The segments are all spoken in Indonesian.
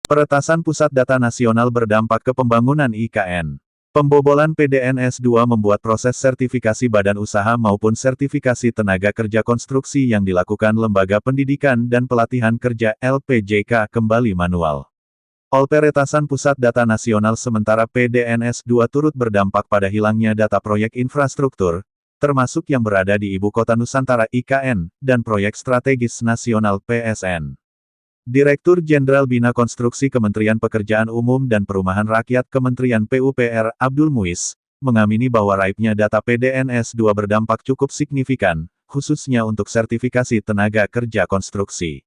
Peretasan Pusat Data Nasional berdampak ke pembangunan IKN. Pembobolan PDNS2 membuat proses sertifikasi badan usaha maupun sertifikasi tenaga kerja konstruksi yang dilakukan Lembaga Pendidikan dan Pelatihan Kerja (LPJK) kembali manual. Peretasan Pusat Data Nasional sementara PDNS2 turut berdampak pada hilangnya data proyek infrastruktur, termasuk yang berada di Ibu Kota Nusantara (IKN), dan Proyek Strategis Nasional (PSN). Direktur Jenderal Bina Konstruksi Kementerian Pekerjaan Umum dan Perumahan Rakyat Kementerian PUPR, Abdul Muiz, mengamini bahwa raibnya data PDNS2 berdampak cukup signifikan, khususnya untuk sertifikasi tenaga kerja konstruksi.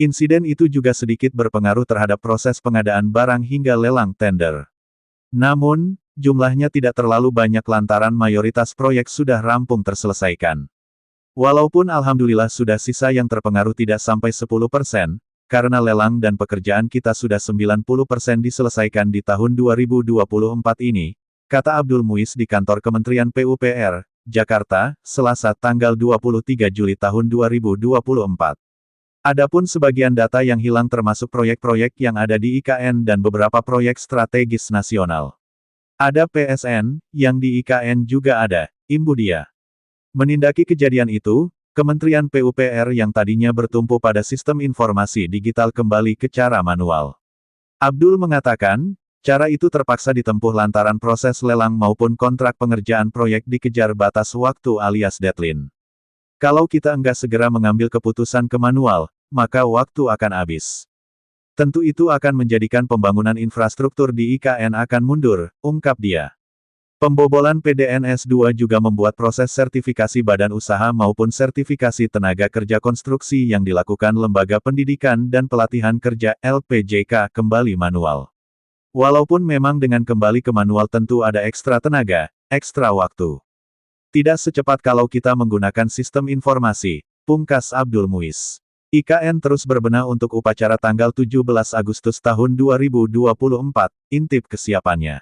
Insiden itu juga sedikit berpengaruh terhadap proses pengadaan barang hingga lelang tender. Namun, jumlahnya tidak terlalu banyak lantaran mayoritas proyek sudah rampung terselesaikan. Walaupun alhamdulillah sudah sisa yang terpengaruh tidak sampai 10%, karena lelang dan pekerjaan kita sudah 90% diselesaikan di tahun 2024 ini, kata Abdul Muiz di kantor Kementerian PUPR, Jakarta, Selasa tanggal 23 Juli tahun 2024. Adapun sebagian data yang hilang termasuk proyek-proyek yang ada di IKN dan beberapa proyek strategis nasional. Ada PSN, yang di IKN juga ada, imbu dia. Menindaki kejadian itu, Kementerian PUPR yang tadinya bertumpu pada sistem informasi digital kembali ke cara manual. Abdul mengatakan, cara itu terpaksa ditempuh lantaran proses lelang maupun kontrak pengerjaan proyek dikejar batas waktu alias deadline. Kalau kita enggak segera mengambil keputusan ke manual, maka waktu akan habis. Tentu itu akan menjadikan pembangunan infrastruktur di IKN akan mundur, ungkap dia. Pembobolan PDNS2 juga membuat proses sertifikasi badan usaha maupun sertifikasi tenaga kerja konstruksi yang dilakukan Lembaga Pendidikan dan Pelatihan Kerja (LPJK) kembali manual. Walaupun memang dengan kembali ke manual tentu ada ekstra tenaga, ekstra waktu. Tidak secepat kalau kita menggunakan sistem informasi, pungkas Abdul Muiz. IKN terus berbenah untuk upacara tanggal 17 Agustus tahun 2024, intip kesiapannya.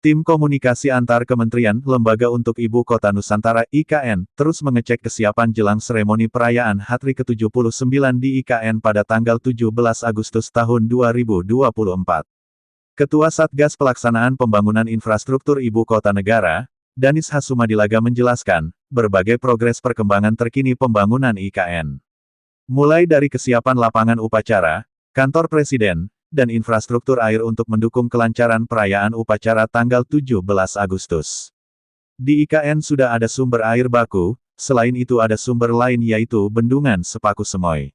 Tim komunikasi antar kementerian, lembaga untuk Ibu Kota Nusantara (IKN) terus mengecek kesiapan jelang seremoni perayaan HUT ke-79 di IKN pada tanggal 17 Agustus tahun 2024. Ketua Satgas Pelaksanaan Pembangunan Infrastruktur Ibu Kota Negara, Danis Hasumadilaga menjelaskan, berbagai progres perkembangan terkini pembangunan IKN. Mulai dari kesiapan lapangan upacara, kantor presiden, dan infrastruktur air untuk mendukung kelancaran perayaan upacara tanggal 17 Agustus. Di IKN sudah ada sumber air baku, selain itu ada sumber lain yaitu Bendungan Sepaku Semoy.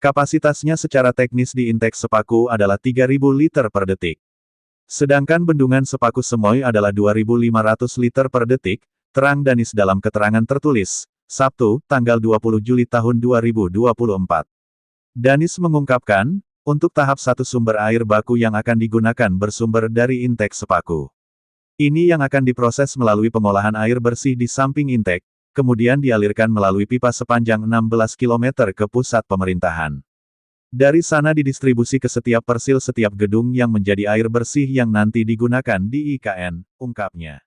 Kapasitasnya secara teknis di Intek Sepaku adalah 3.000 liter per detik. Sedangkan Bendungan Sepaku Semoy adalah 2.500 liter per detik, terang Danis dalam keterangan tertulis, Sabtu, tanggal 20 Juli tahun 2024. Danis mengungkapkan, untuk tahap 1 sumber air baku yang akan digunakan bersumber dari Intek Sepaku. Ini yang akan diproses melalui pengolahan air bersih di samping Intek, kemudian dialirkan melalui pipa sepanjang 16 km ke pusat pemerintahan. Dari sana didistribusi ke setiap persil setiap gedung yang menjadi air bersih yang nanti digunakan di IKN, ungkapnya.